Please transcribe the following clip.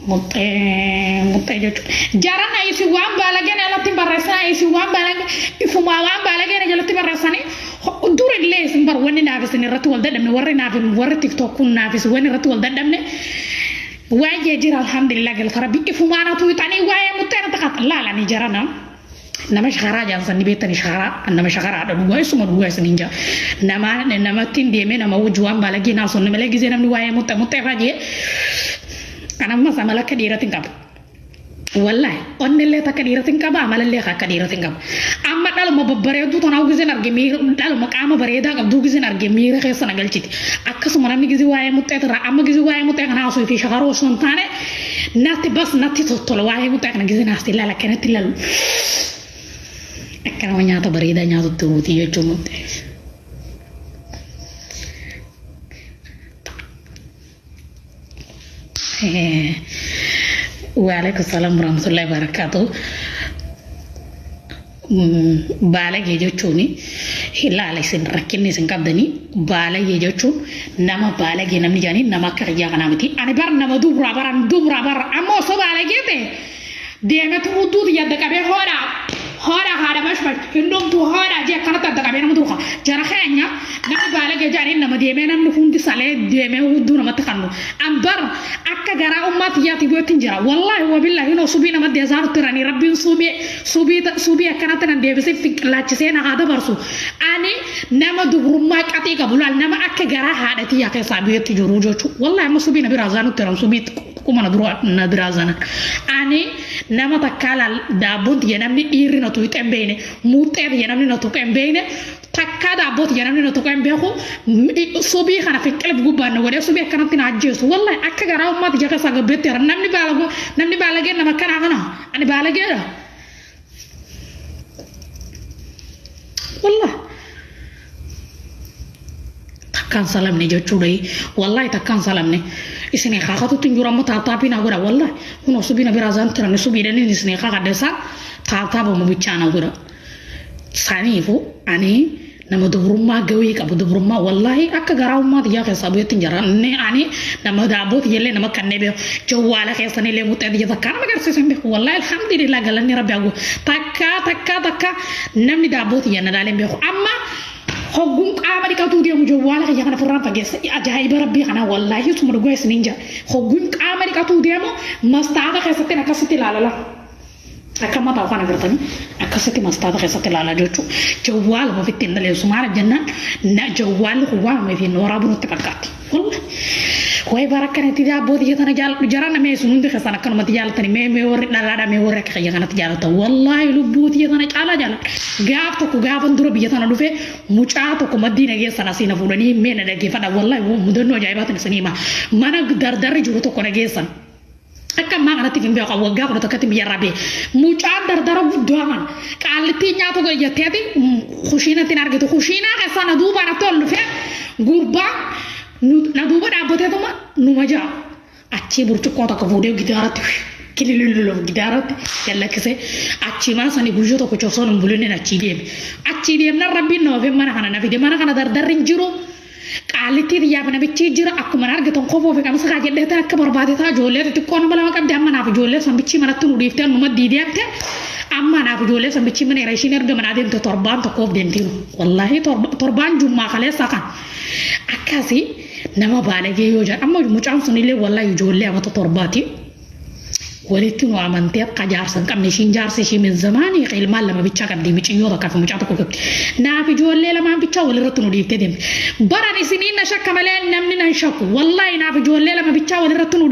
mutte jechuudha jarana isi waan baalageen alatti barreessaa isi waan baalageen ifuma waan baalageen jalatti barreessanii dura illee isin bar wanni naafisni irratti wal dadhabne warri tiktok kun naafis wanni irratti wal dadhabne waayee jira alhamdulillah galata rabbi ifumaanatu itanii waayee mutteena taqat laalanii jarana nama shakaraa jaansanni beektani nama shakaraa dha dhugaa isuma dhugaa isininja namattiin deemee nama wajji waan baalagee naasonni malee gisee namni waayee muttee faajee anamma sama lakka dhiiratin qaba wallahi onnillee takka dhiiratin qaba amallee akka dhiiratin qaba amma dhaluma babbareedduu tanaa'u giseen arge dhaluma qaama bareedaa qabduu giseen arge miira keessa nagalchiti akkasuma namni gisee waayee muttee irraa amma gisee waayee muttee kana haasuu fi shakaroo osoo hin taane natti tottola waayee muttee kana gisee naasti ilaala akkanatti ilaalu akkana nyaata bareedaa nyaatutti ruutii jechuun muttee. وعليكم السلام ورحمة الله وبركاته بالك يجتوني هلا على سن ركني سن كابدني بالك يجتون نما بالك ينامني جاني نما كرجع كنامتي أنا بار نما دوبرا بار أما صوب بالك يته ديمت ودود يدك أبي هورا مش هندوم تو هورا جا كانت تدك أبي نمدوخا جرا خيانيا نما بالك يجاني نما ديمه نم نفوندي سالة ديمه ودو نما تكانو أمبر akka gara ummati yaati gotin jira wallahi wa billahi no subina madde zaru tirani rabbin subi akkanata nan debese fiqlachise na hada barsu ani nama dubrumma qati qabulal nama akka gara hadati ya kai sabiyati jurujochu wallahi ma subina birazanu tiran subit kuma na birazana ani nama takala dabont yanamni irina to itembene muter yanamni no to kembene takada bot yanamni no to kembexu subi khana fi qalb gubanna wala subi akkanati na ajjesu wallahi akka gara ummati jaka saga better namni balage nama kana ani balage والله takkan salam ne jechuudha wallahi takkan salam ne isni khaqatu tunjura mutatapina gura wallahi kuno subina birazan tirani subida ne isni khaqadesa tataba mu bichana gura sanifu ani nama dubrumma gawi qabu dubrumma wallahi akka garawma ya xasabu tinjara ne ani nama dabot yelle nama kanne be jawala xesani le mutadi ya zakar magar sesembe wallahi alhamdulillah galani rabbi agu takka namni dabot yana dale be amma hogum qamadi ka tudi mu jawala ya kana furan fages ajai rabbi kana wallahi sumur goes ninja hogum qamadi ka tudi mu mastada xesati na kasati lalala akama tahu kan agartani akasati mastada khasati lala jochu jawal ma fitin dal sumara janna na jawal huwa ma fi norabun takakati والله way barakane tida bodi yatana jal jarana me sunundi khasana kan mat jal tani me wor dala me wor rek khayana jal ta wallahi lubut yatana cala jal gaaf to ko gaafan duro bi yatana dufe mucato ko madina ge sana sina fulani me na de fada wallahi mudanno jaybatan sanima mana dar juro to ko na ge san akka ma ngana tigin biya ko ga ko to katim ya rabbi muca dar budwan qalti nyato go yatedi khushina tinarge to khushina khasana duba na tol fe gurba na duba da bote to ma numaja acci burtu ko to ko bude gidarat kililulu gidarat yalla kese acci ma sani bujo to ko choson bulune na acci dem na rabbi no fe mana kana na fi de mana kana dar jiro qalti riya bana bichi jira akku manar ge ton khofo fe kam saka jedde ta akbar baade ta jolle te kon bala makam de amma na fi jolle sam bichi mana tunu difte no maddi de akte amma na fi jolle sam bichi mana rashiner ge mana dem to torban to kof den tinu wallahi torban jumma khale saka akasi nama balage yoja amma mucam sunile wallahi jolle ama to torbati ولكن وعمنتي قجار سن كم نشين جار سشي من زمان يقيل مال لما بيتشا كم دي بيتشي يوضا كافو مجاتو كوكب نافي جوال ليلة ما بيتشا ولا رتنو دي بتدم براني سنين نشك ملين نمني نشكو والله نافي جوال ليلة ما بيتشا ولا رتنو دي